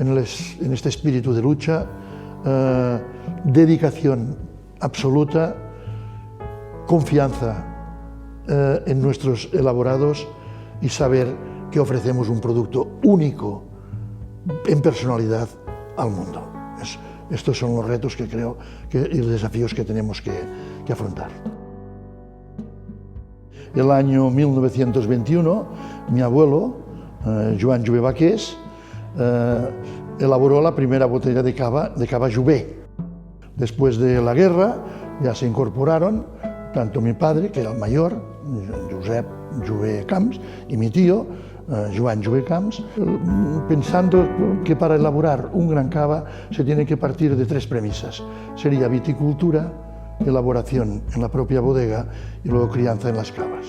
en este espíritu de lucha, dedicación absoluta, confianza en nuestros elaborados y saber que ofrecemos un producto único en personalidad al mundo. Estos son los retos que creo y los desafíos que tenemos que afrontar. El año 1921, mi abuelo, Joan Jover Baqués, elaboró la primera botella de cava Jover. Después de la guerra ya se incorporaron tanto mi padre, que era el mayor, Josep Jover Camps, y mi tío, Joan Jover Camps, pensando que para elaborar un gran cava se tiene que partir de tres premisas. Sería viticultura, elaboración en la propia bodega y luego crianza en las cavas.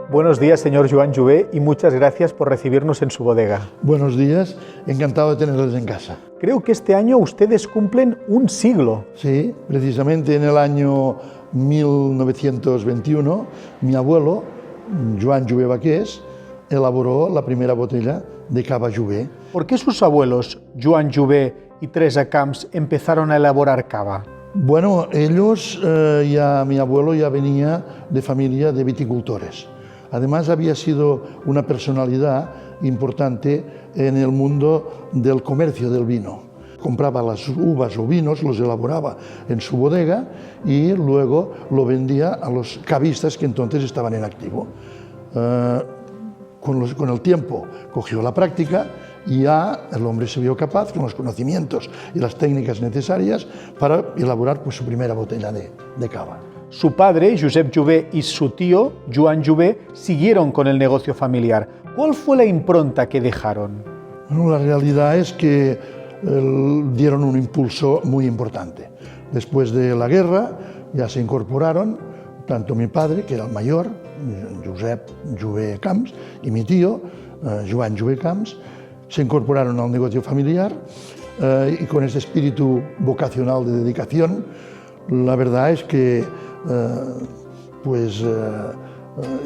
Buenos días, señor Joan Jover, y muchas gracias por recibirnos en su bodega. Buenos días, encantado de tenerlos en casa. Creo que este año ustedes cumplen un siglo. Sí, precisamente en el año 1921, mi abuelo, Joan Jover Baqués, elaboró la primera botella de cava Jover. ¿Por qué sus abuelos, Joan Jover y Teresa Camps, empezaron a elaborar cava? Bueno, ellos, mi abuelo ya venía de familia de viticultores. Además, había sido una personalidad importante en el mundo del comercio del vino. Compraba las uvas o vinos, los elaboraba en su bodega y luego lo vendía a los cavistas que entonces estaban en activo. Con el tiempo cogió la práctica y ya el hombre se vio capaz, con los conocimientos y las técnicas necesarias, para elaborar pues, su primera botella de cava. Su padre, Josep Jover, y su tío, Joan Jover, siguieron con el negocio familiar. ¿Cuál fue la impronta que dejaron? Bueno, la realidad es que dieron un impulso muy importante. Después de la guerra ya se incorporaron tanto mi padre, que era el mayor, Josep Jover Camps, y mi tío, Joan Jover Camps, se incorporaron al negocio familiar y con ese espíritu vocacional de dedicación, la verdad es que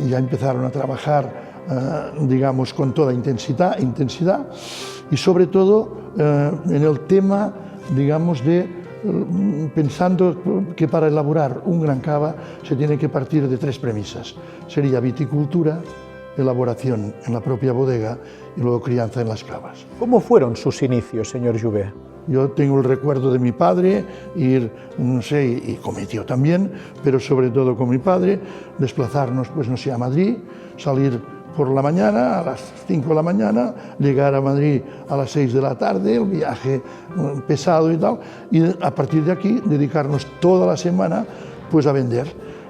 ya empezaron a trabajar, digamos, con toda intensidad y sobre todo en el tema, digamos, pensando que para elaborar un gran cava se tiene que partir de tres premisas. Sería viticultura, elaboración en la propia bodega y luego crianza en las cavas. ¿Cómo fueron sus inicios, señor Jover? Yo tengo el recuerdo de mi padre ir, no sé, y con mi tío también, pero sobre todo con mi padre, desplazarnos, pues no sé, a Madrid, salir por la mañana, a las 5 de la mañana, llegar a Madrid a las 6 de la tarde, el viaje pesado y tal, y a partir de aquí dedicarnos toda la semana pues a vender.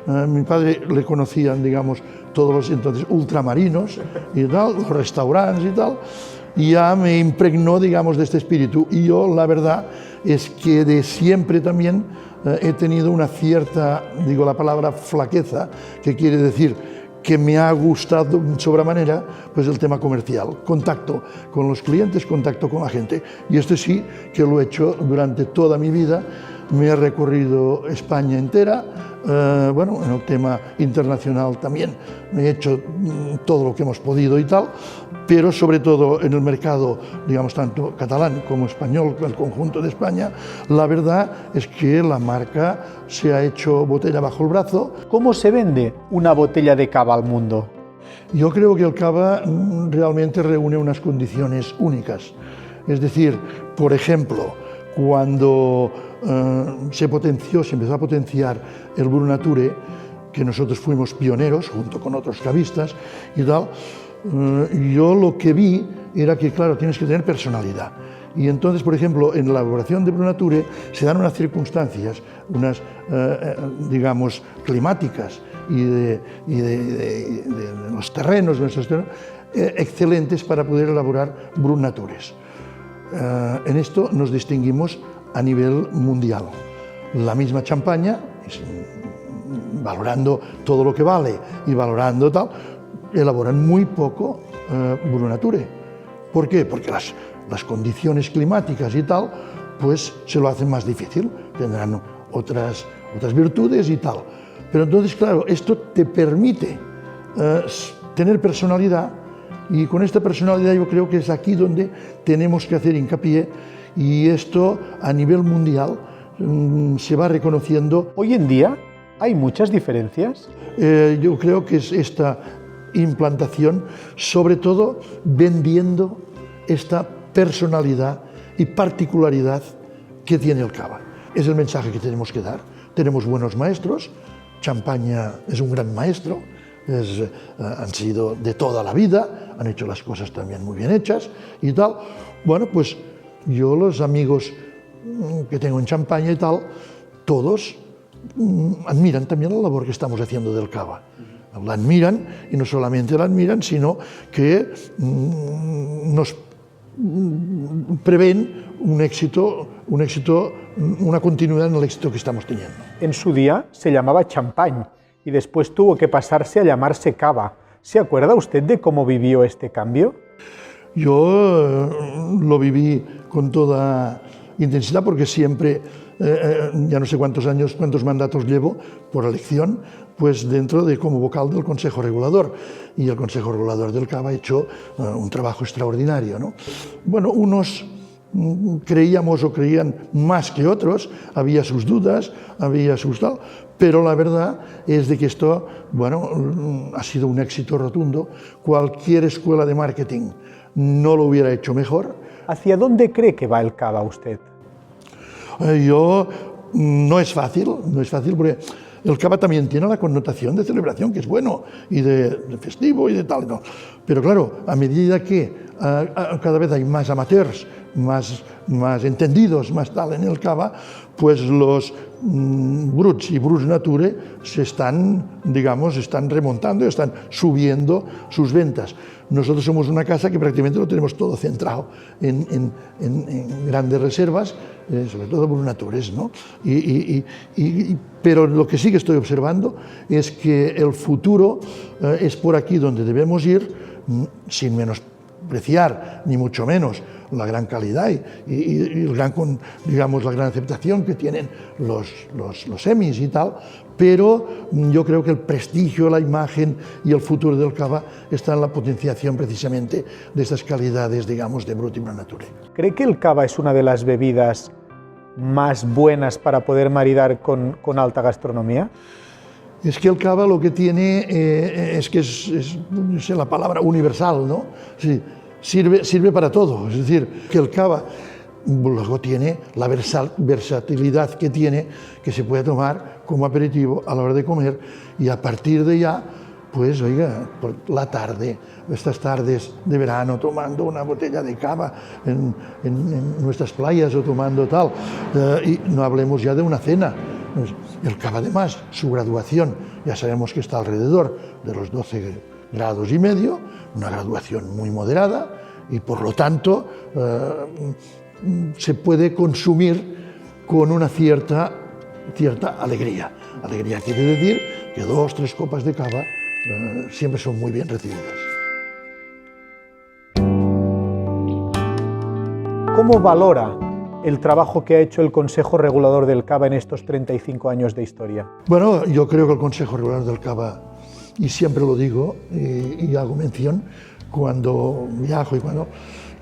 Mi padre le conocían, digamos, todos los entonces ultramarinos y tal, los restaurantes y tal, y ya me impregnó, digamos, de este espíritu. Y yo, la verdad, es que de siempre también he tenido una cierta, digo la palabra flaqueza, que quiere decir que me ha gustado sobremanera pues el tema comercial, contacto con los clientes, contacto con la gente. Y esto sí que lo he hecho durante toda mi vida. Me he recorrido España entera, bueno, en el tema internacional también me he hecho todo lo que hemos podido y tal, pero sobre todo en el mercado, digamos, tanto catalán como español, el conjunto de España, la verdad es que la marca se ha hecho botella bajo el brazo. ¿Cómo se vende una botella de cava al mundo? Yo creo que el cava realmente reúne unas condiciones únicas. Es decir, por ejemplo, cuando se empezó a potenciar el Brunature, que nosotros fuimos pioneros junto con otros cavistas y tal, yo lo que vi era que, claro, tienes que tener personalidad. Y entonces, por ejemplo, en la elaboración de Brunature se dan unas circunstancias, unas, digamos, climáticas y de los terrenos, nuestros terrenos, excelentes para poder elaborar Brunatures. En esto nos distinguimos a nivel mundial. La misma champaña, valorando todo lo que vale y valorando tal, elaboran muy poco Brunature. ¿Por qué? Porque las condiciones climáticas y tal, pues se lo hacen más difícil, tendrán otras virtudes y tal. Pero entonces, claro, esto te permite tener personalidad Y con esta personalidad yo creo que es aquí donde tenemos que hacer hincapié, y esto a nivel mundial se va reconociendo. Hoy en día hay muchas diferencias. Yo creo que es esta implantación, sobre todo vendiendo esta personalidad y particularidad que tiene el cava. Es el mensaje que tenemos que dar. Tenemos buenos maestros, Champaña es un gran maestro, han sido de toda la vida, han hecho las cosas también muy bien hechas y tal. Bueno, pues yo, los amigos que tengo en Champaña y tal, todos admiran también la labor que estamos haciendo del cava. La admiran, y no solamente la admiran, sino que nos prevén un éxito, una continuidad en el éxito que estamos teniendo. En su día se llamaba Champagne y después tuvo que pasarse a llamarse Cava. ¿Se acuerda usted de cómo vivió este cambio? Yo lo viví con toda intensidad, porque siempre, ya no sé cuántos años, cuántos mandatos llevo por elección, pues dentro de como vocal del Consejo Regulador, y el Consejo Regulador del Cava ha hecho un trabajo extraordinario, ¿no? Bueno, unos creíamos o creían más que otros, había sus dudas, había sus tal, pero la verdad es de que esto, bueno, ha sido un éxito rotundo. Cualquier escuela de marketing no lo hubiera hecho mejor. ¿Hacia dónde cree que va el cava usted? No es fácil porque el cava también tiene la connotación de celebración, que es bueno, y de festivo y de tal, ¿no? Pero claro, a medida que cada vez hay más amateurs, más entendidos, más tal en el cava, pues los bruts y bruts nature se están, digamos, están remontando, están subiendo sus ventas. Nosotros somos una casa que prácticamente lo tenemos todo centrado en grandes reservas, sobre todo brut natures, ¿no? Pero lo que sí que estoy observando es que el futuro es por aquí donde debemos ir, sin menospreciar ni mucho menos la gran calidad y el gran, digamos, la gran aceptación que tienen los semis y tal, pero yo creo que el prestigio, la imagen y el futuro del cava está en la potenciación precisamente de estas calidades, digamos, de brut y brut nature. ¿Cree que el cava es una de las bebidas más buenas para poder maridar con alta gastronomía? Es que el cava lo que tiene es que es la palabra universal, ¿no? Sí, sirve para todo. Es decir, que el cava luego tiene la versatilidad que tiene, que se puede tomar como aperitivo a la hora de comer, y a partir de ya, pues oiga, por la tarde, estas tardes de verano, tomando una botella de cava en nuestras playas o tomando tal, y no hablemos ya de una cena. El cava, además, su graduación, ya sabemos que está alrededor de los 12 grados y medio, una graduación muy moderada, y por lo tanto se puede consumir con una cierta alegría. Alegría quiere decir que 2 o 3 copas de cava siempre son muy bien recibidas. ¿Cómo valora el trabajo que ha hecho el Consejo Regulador del Cava en estos 35 años de historia? Bueno, yo creo que el Consejo Regulador del Cava, y siempre lo digo y hago mención cuando viajo,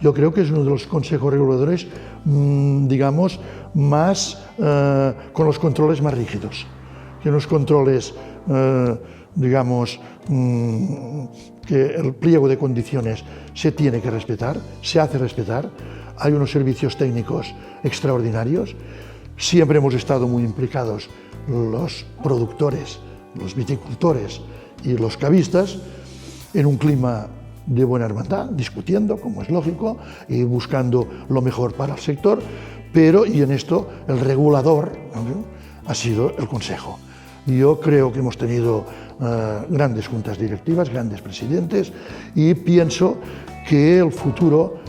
yo creo que es uno de los consejos reguladores, digamos, más con los controles más rígidos, que unos controles, digamos, que el pliego de condiciones se tiene que respetar, se hace respetar. Hay unos servicios técnicos extraordinarios. Siempre hemos estado muy implicados los productores, los viticultores y los cavistas en un clima de buena hermandad, discutiendo, como es lógico, y buscando lo mejor para el sector, pero, y en esto, el regulador, ¿no?, ha sido el Consejo. Yo creo que hemos tenido grandes juntas directivas, grandes presidentes, y pienso que el futuro,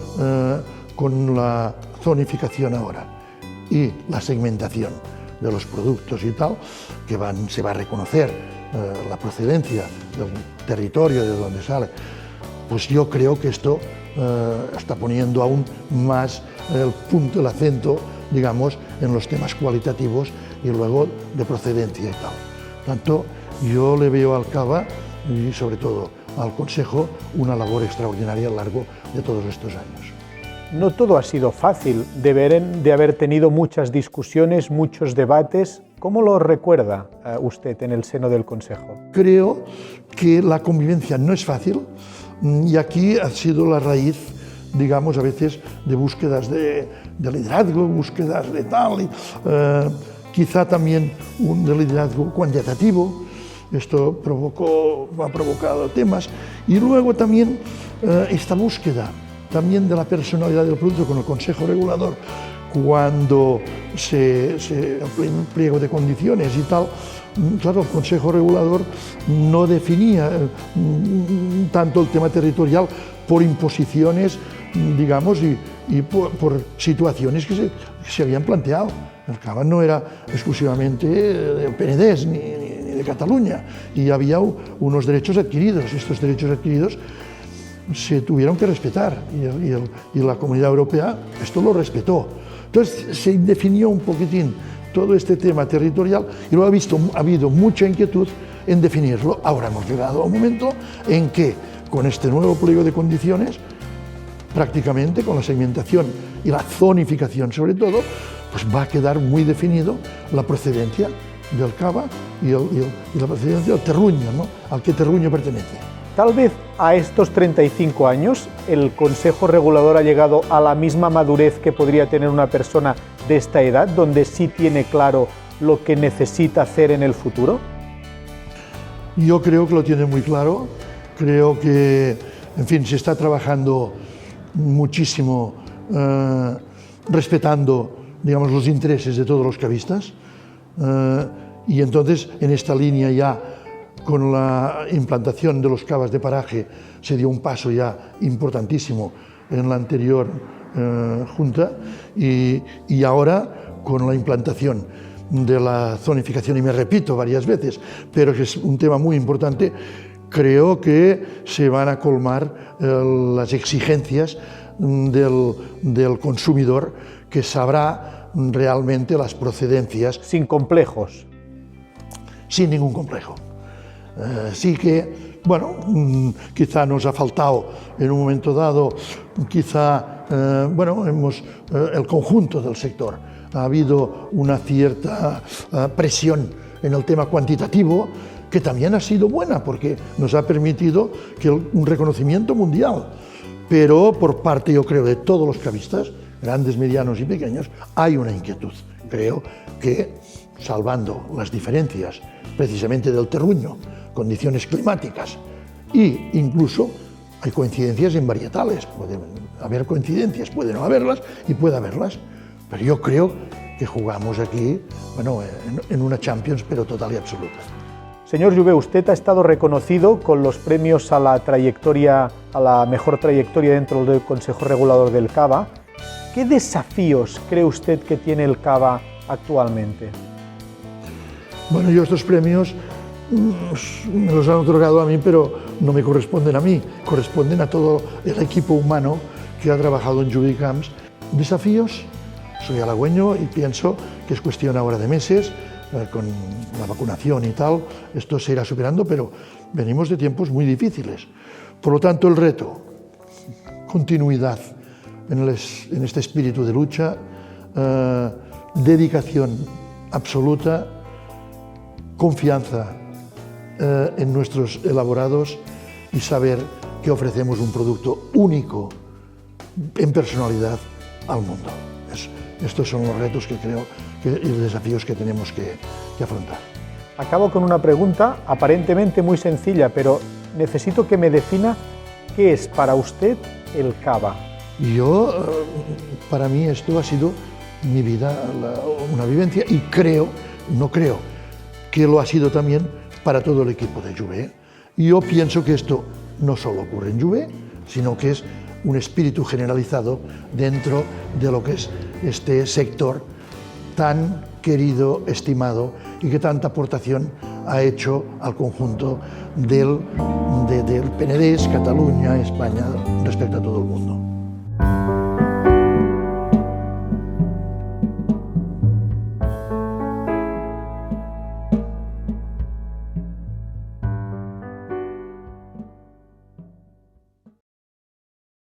con la zonificación ahora y la segmentación de los productos y tal, que se va a reconocer la procedencia del territorio de donde sale, pues yo creo que esto está poniendo aún más el acento, digamos, en los temas cualitativos y luego de procedencia y tal. Por tanto, yo le veo al cava, y sobre todo al Consejo una labor extraordinaria a lo largo de todos estos años. No todo ha sido fácil, de haber tenido muchas discusiones, muchos debates. ¿Cómo lo recuerda usted en el seno del Consejo? Creo que la convivencia no es fácil y aquí ha sido la raíz, digamos, a veces de búsquedas de liderazgo, búsquedas de tal, quizá también un de liderazgo cuantitativo. Esto ha provocado temas. Y luego también esta búsqueda también de la personalidad del producto con el Consejo Regulador, cuando el pliego de condiciones y tal, claro, el Consejo Regulador no definía tanto el tema territorial por imposiciones, digamos, y por situaciones que se habían planteado. El Cava no era exclusivamente del Penedès ni de Cataluña, y había unos derechos adquiridos. Estos derechos adquiridos se tuvieron que respetar y la Comunidad Europea esto lo respetó. Entonces se definió un poquitín todo este tema territorial y luego ha habido mucha inquietud en definirlo. Ahora hemos llegado a un momento en que con este nuevo pliego de condiciones, prácticamente con la segmentación y la zonificación sobre todo, pues va a quedar muy definido la procedencia del Cava y la procedencia del terruño, ¿no? Al que terruño pertenece. Tal vez a estos 35 años el Consejo Regulador ha llegado a la misma madurez que podría tener una persona de esta edad, donde sí tiene claro lo que necesita hacer en el futuro. Yo creo que lo tiene muy claro. Creo que, en fin, se está trabajando muchísimo respetando, digamos, los intereses de todos los cavistas. Y entonces, en esta línea ya, con la implantación de los cavas de paraje, se dio un paso ya importantísimo en la anterior Junta y ahora con la implantación de la zonificación, y me repito varias veces, pero que es un tema muy importante, creo que se van a colmar las exigencias del consumidor, que sabrá realmente las procedencias. Sin complejos. Sin ningún complejo. Sí que, bueno, quizá nos ha faltado en un momento dado, quizá, bueno, el conjunto del sector, ha habido una cierta presión en el tema cuantitativo, que también ha sido buena, porque nos ha permitido un reconocimiento mundial. Pero por parte, yo creo, de todos los cavistas, grandes, medianos y pequeños, hay una inquietud. Creo que, salvando las diferencias precisamente del terruño, condiciones climáticas, e incluso hay coincidencias en varietales, pueden haber coincidencias, puede no haberlas y puede haberlas, pero yo creo que jugamos aquí, bueno, en una Champions, pero total y absoluta. Señor Jover, usted ha estado reconocido con los premios a la mejor trayectoria dentro del Consejo Regulador del Cava. ¿Qué desafíos cree usted que tiene el Cava actualmente? Bueno, yo estos premios me los han otorgado a mí, pero no me corresponden a mí, corresponden a todo el equipo humano que ha trabajado en Jover Camps. ¿Desafíos? Soy halagüeño y pienso que es cuestión ahora de meses, con la vacunación y tal, esto se irá superando, pero venimos de tiempos muy difíciles. Por lo tanto, el reto, continuidad en este espíritu de lucha, dedicación absoluta, confianza en nuestros elaborados y saber que ofrecemos un producto único en personalidad al mundo. Estos son los retos que creo y los desafíos que tenemos que afrontar. Acabo con una pregunta aparentemente muy sencilla, pero necesito que me defina qué es para usted el Cava. Para mí esto ha sido mi vida, una vivencia, y no creo que lo ha sido también para todo el equipo de Jover. Yo pienso que esto no solo ocurre en Jover, sino que es un espíritu generalizado dentro de lo que es este sector tan querido, estimado y que tanta aportación ha hecho al conjunto del Penedès, Cataluña, España, respecto a todo el mundo.